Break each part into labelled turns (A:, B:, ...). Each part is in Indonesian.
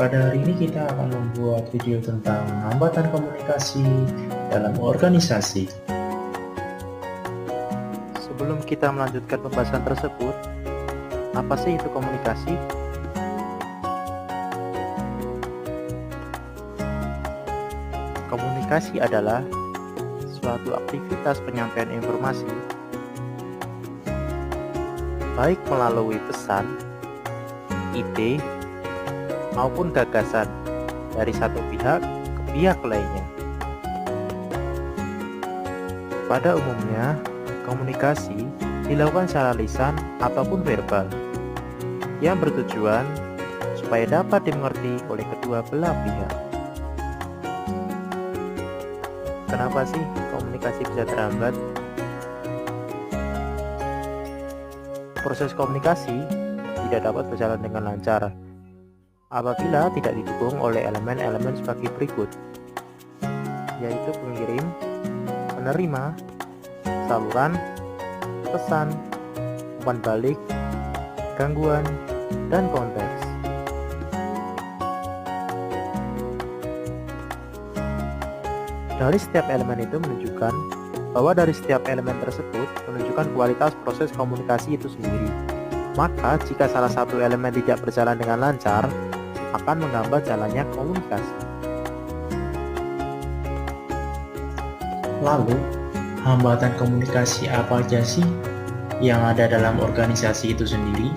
A: Pada hari ini kita akan membuat video tentang hambatan komunikasi dalam organisasi.
B: Sebelum kita melanjutkan pembahasan tersebut, apa sih itu komunikasi? Komunikasi adalah suatu aktivitas penyampaian informasi, baik melalui pesan, ide, maupun gagasan dari satu pihak ke pihak lainnya. Pada umumnya, komunikasi dilakukan secara lisan ataupun verbal yang bertujuan supaya dapat dimengerti oleh kedua belah pihak. Kenapa sih komunikasi bisa terhambat? Proses komunikasi tidak dapat berjalan dengan lancar apabila tidak didukung oleh elemen-elemen sebagai berikut, yaitu pengirim, penerima, saluran, pesan, umpan balik, gangguan, dan konteks. Dari setiap elemen itu menunjukkan bahwa dari setiap elemen tersebut menunjukkan kualitas proses komunikasi itu sendiri. Maka jika salah satu elemen tidak berjalan dengan lancar, akan menghambat jalannya komunikasi.
A: Lalu, hambatan komunikasi apa aja sih yang ada dalam organisasi itu sendiri?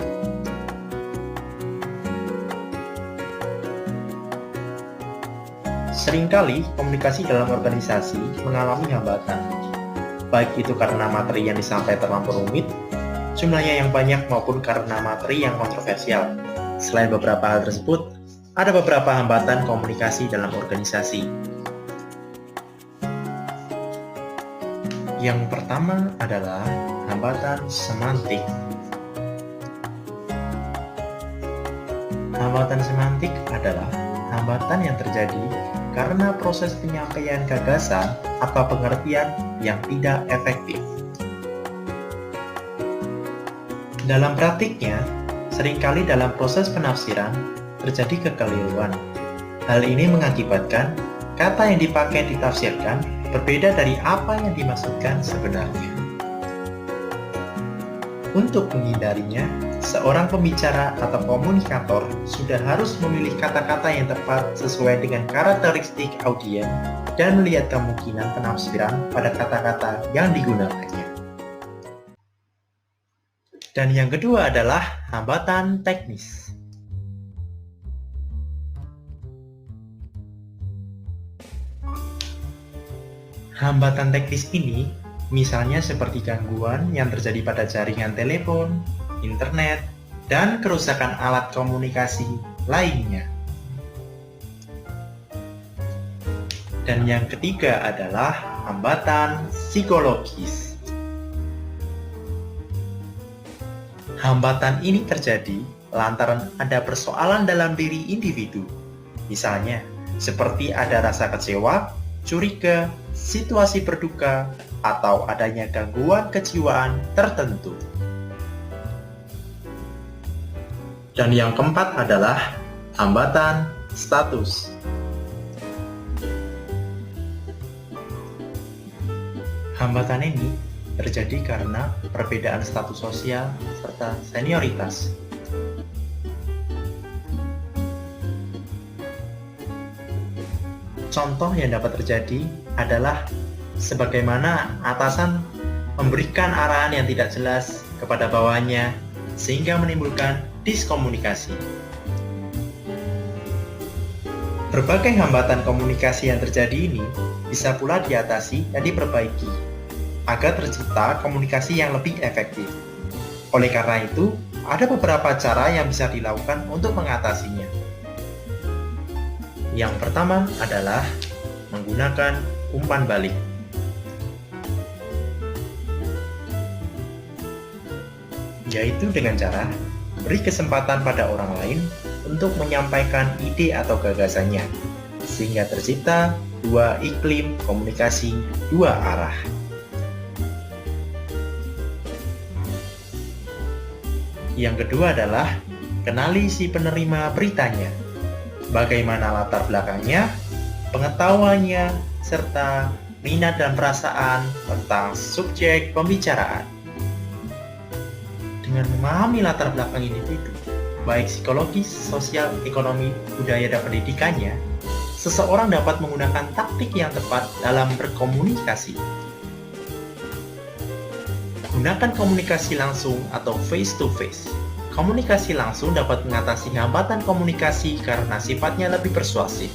A: Seringkali komunikasi dalam organisasi mengalami hambatan, baik itu karena materi yang disampaikan terlampau rumit, jumlahnya yang banyak maupun karena materi yang kontroversial. Selain beberapa hal tersebut, ada beberapa hambatan komunikasi dalam organisasi. Yang pertama adalah hambatan semantik. Hambatan semantik adalah hambatan yang terjadi karena proses penyampaian gagasan atau pengertian yang tidak efektif. Dalam praktiknya, seringkali dalam proses penafsiran terjadi kekeliruan. Hal ini mengakibatkan kata yang dipakai ditafsirkan berbeda dari apa yang dimaksudkan sebenarnya. Untuk menghindarinya, seorang pembicara atau komunikator sudah harus memilih kata-kata yang tepat sesuai dengan karakteristik audiens dan melihat kemungkinan penafsiran pada kata-kata yang digunakannya. Dan yang kedua adalah hambatan teknis. Hambatan teknis ini misalnya seperti gangguan yang terjadi pada jaringan telepon, internet, dan kerusakan alat komunikasi lainnya. Dan yang ketiga adalah hambatan psikologis. Hambatan ini terjadi lantaran ada persoalan dalam diri individu. Misalnya, seperti ada rasa kecewa, curiga, situasi berduka, atau adanya gangguan kejiwaan tertentu. Dan yang keempat adalah hambatan status. Hambatan ini terjadi karena perbedaan status sosial serta senioritas. Contoh yang dapat terjadi adalah sebagaimana atasan memberikan arahan yang tidak jelas kepada bawahannya sehingga menimbulkan diskomunikasi. Berbagai hambatan komunikasi yang terjadi ini bisa pula diatasi dan diperbaiki agar tercipta komunikasi yang lebih efektif. Oleh karena itu, ada beberapa cara yang bisa dilakukan untuk mengatasinya. Yang pertama adalah menggunakan umpan balik. Yaitu dengan cara beri kesempatan pada orang lain untuk menyampaikan ide atau gagasannya, sehingga tercipta dua iklim komunikasi dua arah. Yang kedua adalah kenali si penerima beritanya. bagaimana latar belakangnya, pengetahuannya, serta minat dan perasaan tentang subjek pembicaraan. Dengan memahami latar belakang individu, baik psikologis, sosial, ekonomi, budaya, dan pendidikannya, seseorang dapat menggunakan taktik yang tepat dalam berkomunikasi. Gunakan komunikasi langsung atau face-to-face. Komunikasi langsung dapat mengatasi hambatan komunikasi karena sifatnya lebih persuasif.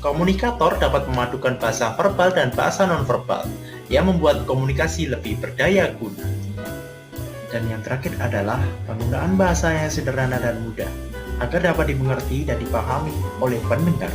A: Komunikator dapat memadukan bahasa verbal dan bahasa nonverbal yang membuat komunikasi lebih berdaya guna. Dan yang terakhir adalah penggunaan bahasa yang sederhana dan mudah agar dapat dimengerti dan dipahami oleh pendengar.